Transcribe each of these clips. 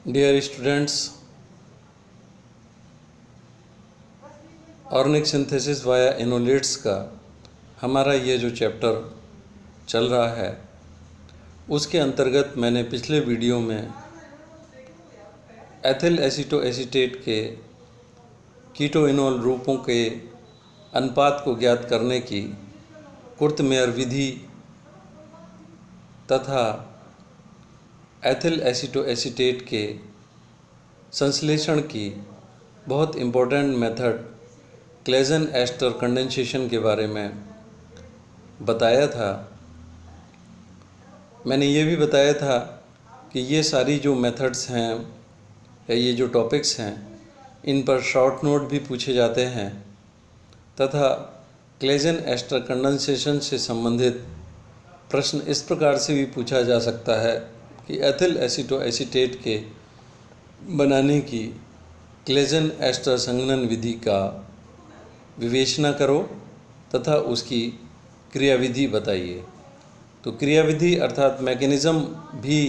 Dear students, organic synthesis via enolates का हमारा ये जो चैप्टर चल रहा है उसके अंतर्गत मैंने पिछले वीडियो में एथिल एसीटोएसीटेट के कीटोइनोल रूपों के अनुपात को ज्ञात करने की कुर्ट-मेयर विधि तथा एथिल एसीटोएसीटेट के संश्लेषण की बहुत important method Claisen ester condensation के बारे में बताया था। मैंने ये भी बताया था कि ये सारी जो मेथड्स हैं या ये जो टॉपिक्स हैं इन पर शॉर्ट नोट भी पूछे जाते हैं तथा क्लेजन एस्टर कंडेंसेशन से संबंधित प्रश्न इस प्रकार से भी पूछा जा सकता है कि एथिल एसीटोएसीटेट के बनाने की क्लेजन एस्टर संघनन विधि का विवेचना करो तथा उसकी क्रियाविधि बताइए। तो क्रियाविधि अर्थात मैकेनिज़्म भी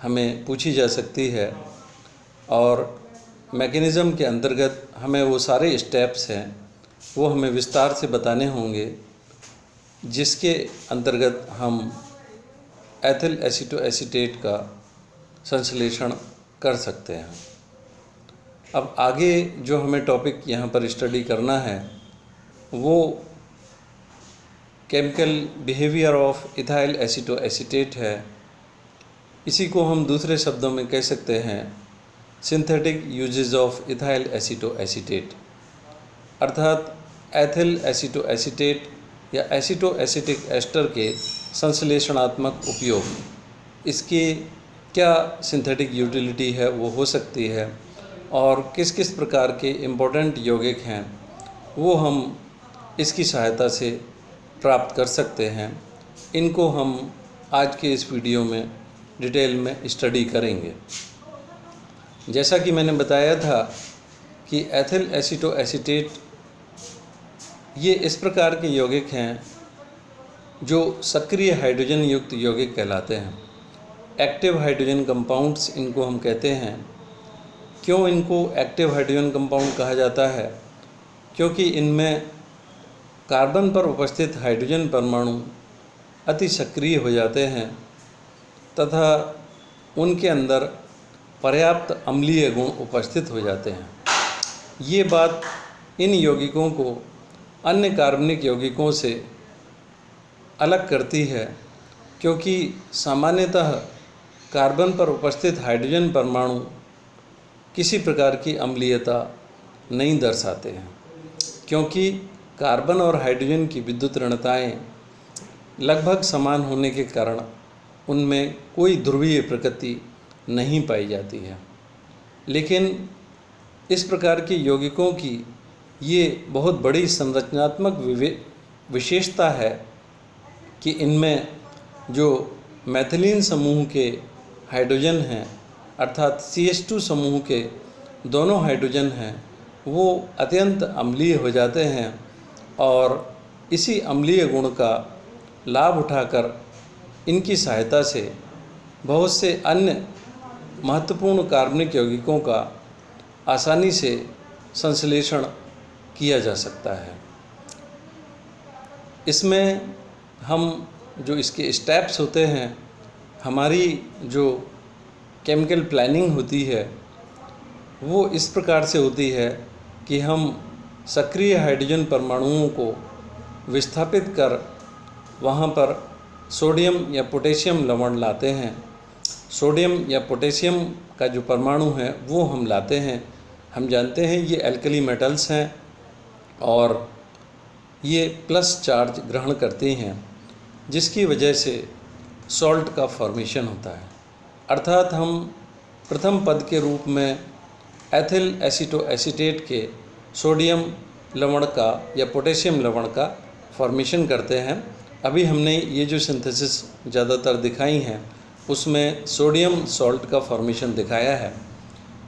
हमें पूछी जा सकती है और मैकेनिज़्म के अंतर्गत हमें वो सारे स्टेप्स हैं वो हमें विस्तार से बताने होंगे जिसके अंतर्गत हम एथिल एसीटोएसीटेट का संश्लेषण कर सकते हैं। अब आगे जो हमें टॉपिक यहाँ पर स्टडी करना है वो chemical behaviour of ethyl acetoacetate है। इसी को हम दूसरे शब्दों में कह सकते हैं synthetic uses of ethyl acetoacetate, अर्थात एथिल एसीटोएसीटेट या एसीटोएसिटिक एस्टर के संश्लेषणात्मक उपयोग। इसकी क्या सिंथेटिक यूटिलिटी है वो हो सकती है और किस किस प्रकार के इम्पोर्टेंट यौगिक हैं वो हम इसकी सहायता से प्राप्त कर सकते हैं। इनको हम आज के इस वीडियो में डिटेल में स्टडी करेंगे। जैसा कि मैंने बताया था कि एथिल एसीटोएसीटेट ये इस प्रकार के यौगिक हैं जो सक्रिय हाइड्रोजन युक्त यौगिक कहलाते हैं। एक्टिव हाइड्रोजन कंपाउंड्स इनको हम कहते हैं। क्यों इनको एक्टिव हाइड्रोजन कंपाउंड कहा जाता है? क्योंकि इनमें कार्बन पर उपस्थित हाइड्रोजन परमाणु अति सक्रिय हो जाते हैं तथा उनके अंदर पर्याप्त अम्लीय गुण उपस्थित हो जाते हैं। ये बात इन यौगिकों को अन्य कार्बनिक यौगिकों से अलग करती है क्योंकि सामान्यतः कार्बन पर उपस्थित हाइड्रोजन परमाणु किसी प्रकार की अम्लीयता नहीं दर्शाते हैं, क्योंकि कार्बन और हाइड्रोजन की विद्युत ऋणताएँ लगभग समान होने के कारण उनमें कोई ध्रुवीय प्रकृति नहीं पाई जाती है। लेकिन इस प्रकार के यौगिकों की ये बहुत बड़ी संरचनात्मक विशेषता है कि इनमें जो मैथिलीन समूह के हाइड्रोजन हैं अर्थात CH2 समूह के दोनों हाइड्रोजन हैं वो अत्यंत अम्लीय हो जाते हैं और इसी अम्लीय गुण का लाभ उठाकर इनकी सहायता से बहुत से अन्य महत्वपूर्ण कार्बनिक यौगिकों का आसानी से संश्लेषण किया जा सकता है। इसमें हम जो इसके स्टेप्स होते हैं, हमारी जो केमिकल प्लानिंग होती है वो इस प्रकार से होती है कि हम सक्रिय हाइड्रोजन परमाणुओं को विस्थापित कर वहाँ पर सोडियम या पोटेशियम लवण लाते हैं। सोडियम या पोटेशियम का जो परमाणु है वो हम लाते हैं। हम जानते हैं ये एल्कली मेटल्स हैं और ये प्लस चार्ज ग्रहण करते हैं जिसकी वजह से सॉल्ट का फॉर्मेशन होता है। अर्थात हम प्रथम पद के रूप में एथिल एसीटोएसीटेट के सोडियम लवण का या पोटेशियम लवण का फॉर्मेशन करते हैं। अभी हमने ये जो सिंथेसिस ज़्यादातर दिखाई हैं उसमें सोडियम सॉल्ट का फॉर्मेशन दिखाया है।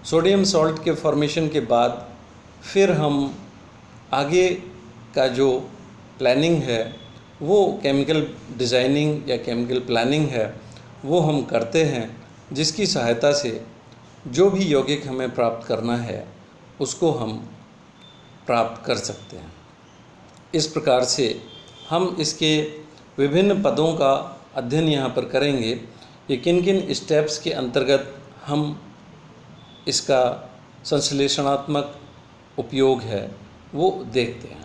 सोडियम सॉल्ट के फॉर्मेशन के बाद फिर हम आगे का जो प्लानिंग है वो केमिकल डिज़ाइनिंग या केमिकल प्लानिंग है वो हम करते हैं, जिसकी सहायता से जो भी यौगिक हमें प्राप्त करना है उसको हम प्राप्त कर सकते हैं। इस प्रकार से हम इसके विभिन्न पदों का अध्ययन यहाँ पर करेंगे। ये किन किन स्टेप्स के अंतर्गत हम इसका संश्लेषणात्मक उपयोग है वो देखते हैं।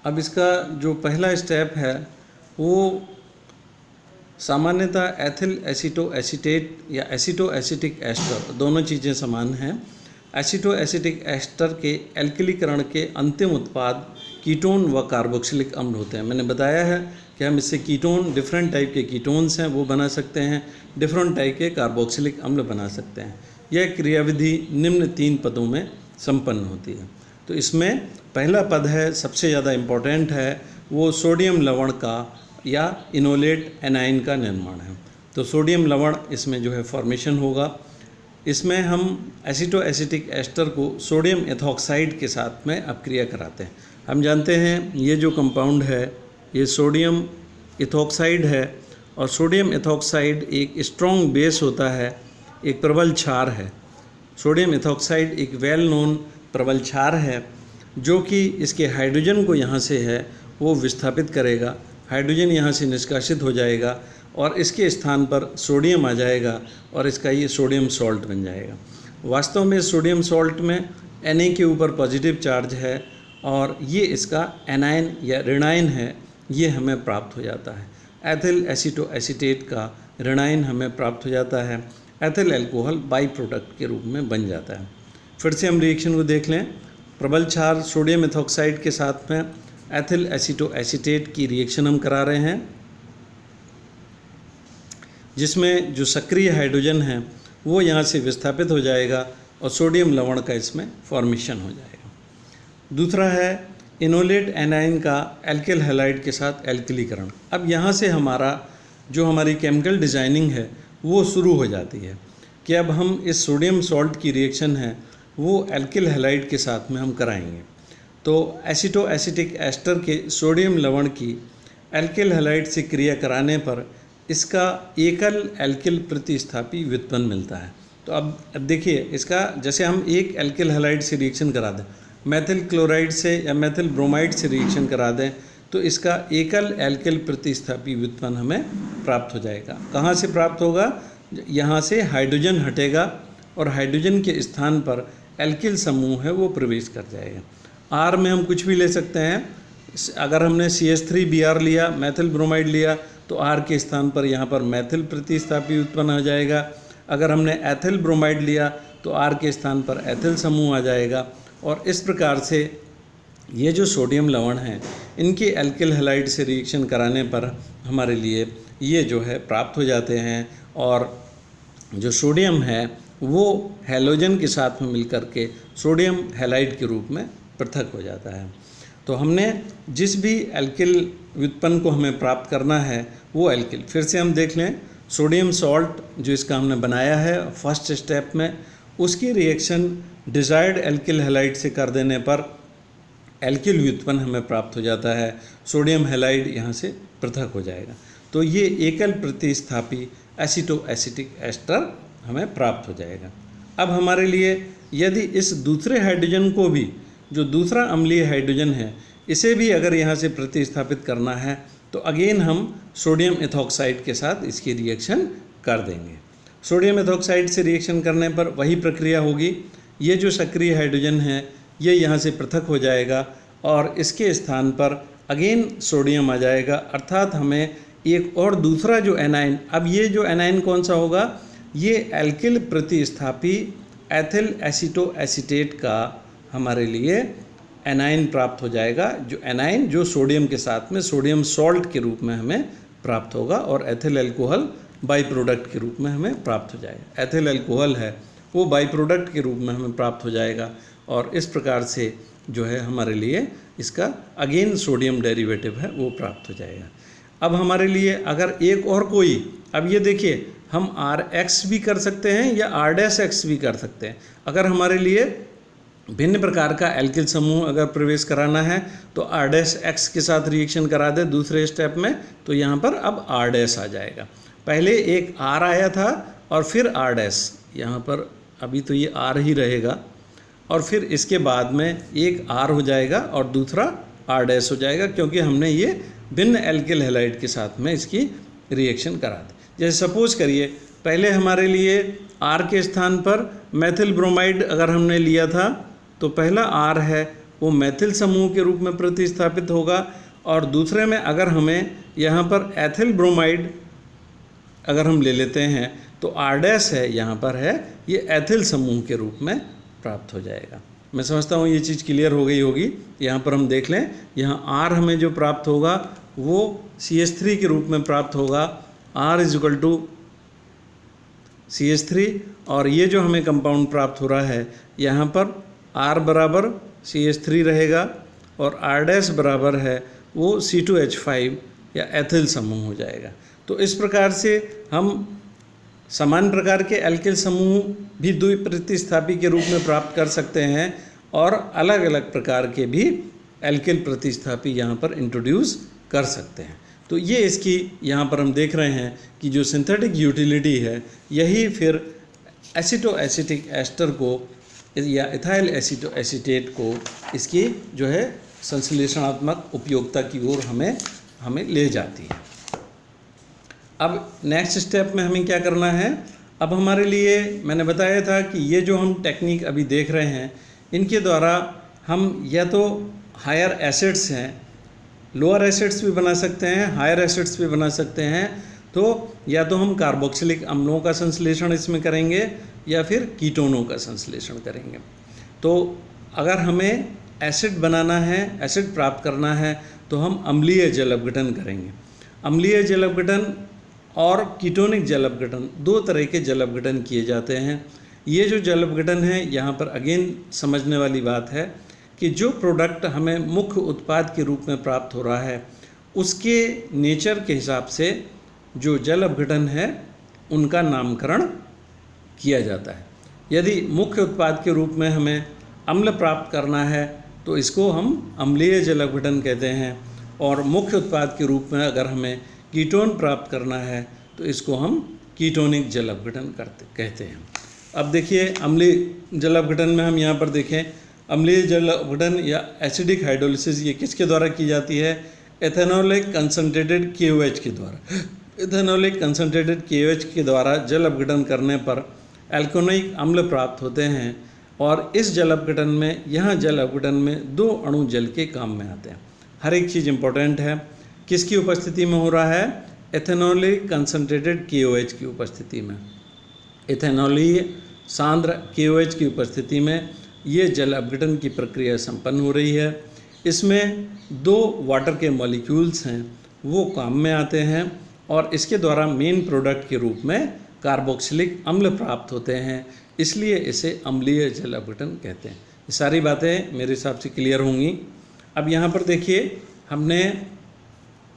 अब इसका जो पहला स्टेप है वो सामान्यतः एथिल एसीटो एसीटेट या एसीटो एसिटिक एस्टर, दोनों चीज़ें समान हैं। एसीटो एसिटिक एस्टर के एल्किलीकरण के अंतिम उत्पाद कीटोन व कार्बोक्सिलिक अम्ल होते हैं। मैंने बताया है कि हम इससे कीटोन, डिफरेंट टाइप के कीटोन्स हैं वो बना सकते हैं, डिफरेंट टाइप के कार्बोक्सिलिक अम्ल बना सकते हैं। यह क्रियाविधि निम्न 3 पदों में संपन्न होती है। तो इसमें पहला पद है, सबसे ज़्यादा इम्पोर्टेंट है, वो सोडियम लवण का या इनोलेट एनाइन का निर्माण है। तो सोडियम लवण इसमें जो है फॉर्मेशन होगा। इसमें हम एसीटो एसिटिक एस्टर को सोडियम एथॉक्साइड के साथ में अपक्रिया कराते हैं। हम जानते हैं ये जो कंपाउंड है ये सोडियम एथॉक्साइड है, और सोडियम एथॉक्साइड एक स्ट्रॉन्ग बेस होता है, एक प्रबल क्षार है। सोडियम एथॉक्साइड एक वेल नोन प्रबल क्षार है जो कि इसके हाइड्रोजन को यहाँ से है वो विस्थापित करेगा, हाइड्रोजन यहाँ से निष्कासित हो जाएगा और इसके स्थान पर सोडियम आ जाएगा और इसका ये सोडियम सॉल्ट बन जाएगा। वास्तव में सोडियम सॉल्ट में Na के ऊपर पॉजिटिव चार्ज है और ये इसका एनाइन या ऋणायन है, ये हमें प्राप्त हो जाता है। एथिल एसीटो एसीटेट का ऋणायन हमें प्राप्त हो जाता है, एथिल अल्कोहल बाई प्रोडक्ट के रूप में बन जाता है। फिर से हम रिएक्शन को देख लें। प्रबल क्षार सोडियम एथॉक्साइड के साथ में एथिल एसीटो एसीटेट की रिएक्शन हम करा रहे हैं, जिसमें जो सक्रिय हाइड्रोजन है वो यहाँ से विस्थापित हो जाएगा और सोडियम लवण का इसमें फॉर्मेशन हो जाएगा। दूसरा है इनोलेट एनाइन का एल्किल हैलाइड के साथ एल्किलीकरण। अब यहाँ से हमारी केमिकल डिज़ाइनिंग है वो शुरू हो जाती है कि अब हम इस सोडियम सॉल्ट की रिएक्शन है वो एल्किल हैलाइड के साथ में हम कराएंगे। तो एसीटो एसिटिक एस्टर के सोडियम लवण की एल्किल हैलाइड से क्रिया कराने पर इसका एकल एल्किल प्रतिस्थापी व्युत्पन्न मिलता है। तो अब देखिए इसका, जैसे हम एक एल्किल हैलाइड से रिएक्शन करा दें, मेथिल क्लोराइड से या मेथिल ब्रोमाइड से रिएक्शन करा दें, तो इसका एकल एल्किल प्रतिस्थापी व्युत्पन्न हमें प्राप्त हो जाएगा। कहाँ से प्राप्त होगा? यहाँ से हाइड्रोजन हटेगा और हाइड्रोजन के स्थान पर एल्किल समूह है वो प्रवेश कर जाएगा। आर में हम कुछ भी ले सकते हैं। अगर हमने CH3Br लिया, मेथिल ब्रोमाइड लिया, तो आर के स्थान पर यहाँ पर मेथिल प्रतिस्थापी उत्पन्न हो जाएगा। अगर हमने एथिल ब्रोमाइड लिया तो आर के स्थान पर एथिल समूह आ जाएगा। और इस प्रकार से ये जो सोडियम लवण हैं इनके एल्किल हैलाइड से रिएक्शन कराने पर हमारे लिए ये जो है प्राप्त हो जाते हैं, और जो सोडियम है वो हैलोजन के साथ में मिलकर के सोडियम हैलाइड के रूप में पृथक हो जाता है। तो हमने जिस भी एल्किल व्युत्पन्न को हमें प्राप्त करना है वो एल्किल, फिर से हम देख लें, सोडियम सॉल्ट जो इसका हमने बनाया है फर्स्ट स्टेप में, उसकी रिएक्शन डिज़ायर्ड एल्किल हैलाइड से कर देने पर एल्किल व्युत्पन्न हमें प्राप्त हो जाता है, सोडियम हैलाइड यहाँ से पृथक हो जाएगा। तो ये एकल प्रतिस्थापी एसीटो एसिटिक एस्टर हमें प्राप्त हो जाएगा। अब हमारे लिए यदि इस दूसरे हाइड्रोजन को भी, जो दूसरा अम्लीय हाइड्रोजन है, इसे भी अगर यहाँ से प्रतिस्थापित करना है तो अगेन हम सोडियम एथॉक्साइड के साथ इसकी रिएक्शन कर देंगे। सोडियम एथॉक्साइड से रिएक्शन करने पर वही प्रक्रिया होगी। ये जो सक्रिय हाइड्रोजन है ये यहाँ से पृथक हो जाएगा और इसके स्थान पर अगेन सोडियम आ जाएगा, अर्थात हमें एक और दूसरा जो एनाइन, अब ये जो एनाइन कौन सा होगा? ये एल्किल प्रतिस्थापी एथिल एसीटो एसीटेट का हमारे लिए एनाइन प्राप्त हो जाएगा, जो एनाइन जो सोडियम के साथ में सोडियम सॉल्ट के रूप में हमें प्राप्त होगा और एथिल अल्कोहल बाई प्रोडक्ट के रूप में हमें प्राप्त हो जाएगा। एथिल अल्कोहल है वो बाई प्रोडक्ट के रूप में हमें प्राप्त हो जाएगा और इस प्रकार से जो है हमारे लिए इसका अगेन सोडियम डेरिवेटिव है वो प्राप्त हो जाएगा। अब हमारे लिए अगर एक और कोई, अब ये देखिए हम RX भी कर सकते हैं या R' भी कर सकते हैं। अगर हमारे लिए भिन्न प्रकार का एल्किल समूह अगर प्रवेश कराना है तो R' के साथ रिएक्शन करा दे दूसरे स्टेप में, तो यहाँ पर अब R' आ जाएगा। पहले एक R आया था और फिर R', यहाँ पर अभी तो ये R ही रहेगा, और फिर इसके बाद में एक R हो जाएगा और दूसरा R' हो जाएगा, क्योंकि हमने ये भिन्न एल्किल हैलाइड के साथ में इसकी रिएक्शन करा दी। जैसे सपोज करिए पहले हमारे लिए R के स्थान पर मैथिल ब्रोमाइड अगर हमने लिया था, तो पहला R है वो मैथिल समूह के रूप में प्रतिस्थापित होगा, और दूसरे में अगर हमें यहाँ पर एथिल ब्रोमाइड अगर हम ले लेते हैं तो R' है यहाँ पर है ये एथिल समूह के रूप में प्राप्त हो जाएगा। मैं समझता हूँ ये चीज़ क्लियर हो गई होगी। यहाँ पर हम देख लें, यहाँ R हमें जो प्राप्त होगा वो CH3 के रूप में प्राप्त होगा, R = CH3, और ये जो हमें कंपाउंड प्राप्त हो रहा है यहाँ पर R बराबर CH3 रहेगा और R' बराबर है वो C2H5 या एथिल समूह हो जाएगा। तो इस प्रकार से हम समान प्रकार के एल्किल समूह भी द्विप्रतिस्थापी के रूप में प्राप्त कर सकते हैं, और अलग अलग प्रकार के भी एल्किल प्रतिस्थापी यहाँ पर इंट्रोड्यूस कर सकते हैं। तो ये इसकी यहाँ पर हम देख रहे हैं कि जो सिंथेटिक यूटिलिटी है, यही फिर एसिटो एसिटिक एस्टर को या इथाइल एसिटो एसीटेट को इसकी जो है संश्लेषणात्मक उपयोगिता की ओर हमें ले जाती है। अब नेक्स्ट स्टेप में हमें क्या करना है, अब हमारे लिए मैंने बताया था कि ये जो हम टेक्निक अभी देख रहे हैं, इनके द्वारा हम या तो हायर एसिड्स हैं, लोअर एसिड्स भी बना सकते हैं, हायर एसिड्स भी बना सकते हैं। तो या तो हम कार्बोक्सिलिक अम्लों का संश्लेषण इसमें करेंगे या फिर कीटोनों का संश्लेषण करेंगे। तो अगर हमें एसिड बनाना है, एसिड प्राप्त करना है, तो हम अम्लीय जल अपघटन करेंगे। अम्लीय जल अपघटन और कीटोनिक जल अपघटन, दो तरह के जल अपघटन किए जाते हैं। ये जो जल अपघटन है, यहाँ पर अगेन समझने वाली बात है कि जो प्रोडक्ट हमें मुख्य उत्पाद के रूप में प्राप्त हो रहा है, उसके नेचर के हिसाब से जो जल अपघटन है उनका नामकरण किया जाता है। यदि मुख्य उत्पाद के रूप में हमें अम्ल प्राप्त करना है तो इसको हम अम्लीय जल अपघटन कहते हैं, और मुख्य उत्पाद के रूप में अगर हमें कीटोन प्राप्त करना है तो इसको हम कीटोनिक जल अपघटन कहते हैं। अब देखिए अम्लीय जल अपघटन में हम यहाँ पर देखें, अम्लीय जल अपघटन या एसिडिक हाइड्रोलिसिस ये किसके द्वारा की जाती है, एथेनोलिक कंसनट्रेटेड KOH के द्वारा। एथेनोलिक कंसनट्रेटेड KOH के द्वारा जल अपघटन करने पर एल्कोनिक अम्ल प्राप्त होते हैं, और इस जल अपघटन में, यहाँ जल अपघटन में 2 अणु जल के काम में आते हैं। हर एक चीज़ इम्पोर्टेंट है। किसकी उपस्थिति में हो रहा है, एथेनोलिक कंसनट्रेटेड KOH की उपस्थिति में, एथेनोलीय सांद्र KOH की उपस्थिति में ये जल अपघटन की प्रक्रिया संपन्न हो रही है। इसमें 2 वाटर के मॉलिक्यूल्स हैं वो काम में आते हैं, और इसके द्वारा मेन प्रोडक्ट के रूप में कार्बोक्सिलिक अम्ल प्राप्त होते हैं, इसलिए इसे अम्लीय जल अपघटन कहते हैं। ये सारी बातें मेरे हिसाब से क्लियर होंगी। अब यहाँ पर देखिए, हमने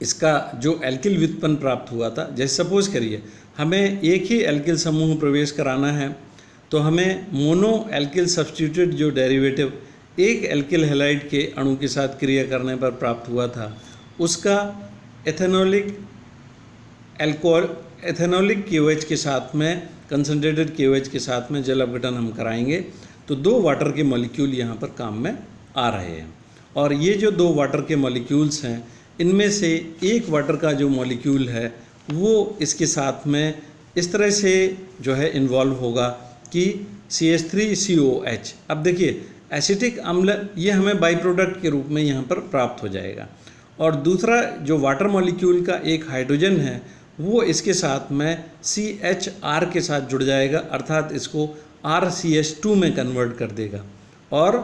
इसका जो एल्किल व्युत्पन्न प्राप्त हुआ था, जैसे सपोज करिए हमें एक ही एल्किल समूह प्रवेश कराना है, तो हमें मोनो एल्किल सब्स्टिट्यूटेड जो डेरिवेटिव एक एल्किल हैलाइड के अणु के साथ क्रिया करने पर प्राप्त हुआ था, उसका एथेनोलिक KOH के साथ में, कंसनट्रेटेड KOH के साथ में जल अपघटन हम कराएंगे, तो 2 वाटर के मॉलिक्यूल यहाँ पर काम में आ रहे हैं। और ये जो 2 वाटर के मॉलिक्यूल्स हैं, इनमें से एक वाटर का जो मॉलिक्यूल है वो इसके साथ में इस तरह से जो है इन्वॉल्व होगा कि CH3COH। अब देखिए एसिटिक अम्ल ये हमें बाई प्रोडक्ट के रूप में यहाँ पर प्राप्त हो जाएगा, और दूसरा जो वाटर मॉलिक्यूल का एक हाइड्रोजन है वो इसके साथ में CHR के साथ जुड़ जाएगा, अर्थात इसको RCH2 में कन्वर्ट कर देगा। और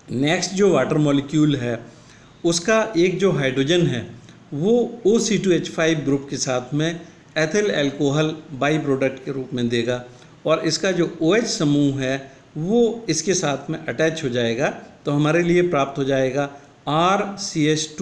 नेक्स्ट जो वाटर मॉलिक्यूल है उसका एक जो हाइड्रोजन है वो OC2H5 ग्रुप के साथ में एथिल अल्कोहल बाई प्रोडक्ट के रूप में देगा, और इसका जो OH समूह है वो इसके साथ में अटैच हो जाएगा, तो हमारे लिए प्राप्त हो जाएगा RCH2COOH,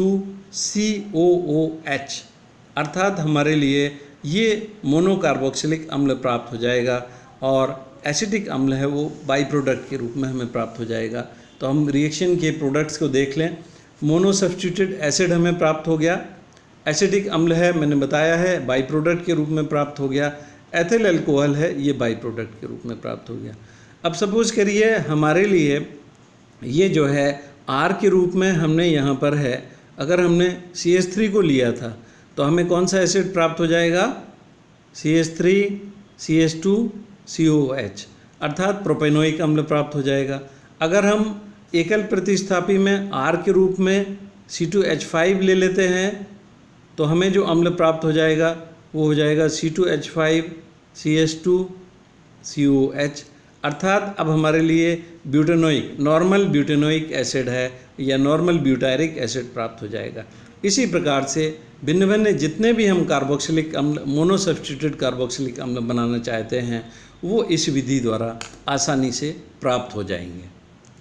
अर्थात हमारे लिए ये मोनोकार्बोक्सिलिक अम्ल प्राप्त हो जाएगा और एसिटिक अम्ल है वो बाई प्रोडक्ट के रूप में हमें प्राप्त हो जाएगा। तो हम रिएक्शन के प्रोडक्ट्स को देख लें। मोनो सब्स्टिट्यूटेड एसिड हमें प्राप्त हो गया, एसिटिक अम्ल है मैंने बताया है बाई प्रोडक्ट के रूप में प्राप्त हो गया, एथिल अल्कोहल है ये बाई प्रोडक्ट के रूप में प्राप्त हो गया। अब सपोज करिए हमारे लिए ये जो है R के रूप में हमने यहाँ पर है, अगर हमने CH3 को लिया था तो हमें कौन सा एसिड प्राप्त हो जाएगा, CH3 CH2 COOH, अर्थात प्रोपेनोइक अम्ल प्राप्त हो जाएगा। अगर हम एकल प्रतिस्थापी में R के रूप में C2H5 ले लेते हैं तो हमें जो अम्ल प्राप्त हो जाएगा वो हो जाएगा C2H5 CH2 COOH, अर्थात अब हमारे लिए ब्यूटेनोइक नॉर्मल ब्यूटेनोइक एसिड है या नॉर्मल ब्यूटायरिक एसिड प्राप्त हो जाएगा। इसी प्रकार से भिन्न भिन्न जितने भी हम कार्बोक्सिलिक अम्ल मोनो सब्स्टिट्यूटेड कार्बोक्सिलिक अम्ल बनाना चाहते हैं वो इस विधि द्वारा आसानी से प्राप्त हो जाएंगे।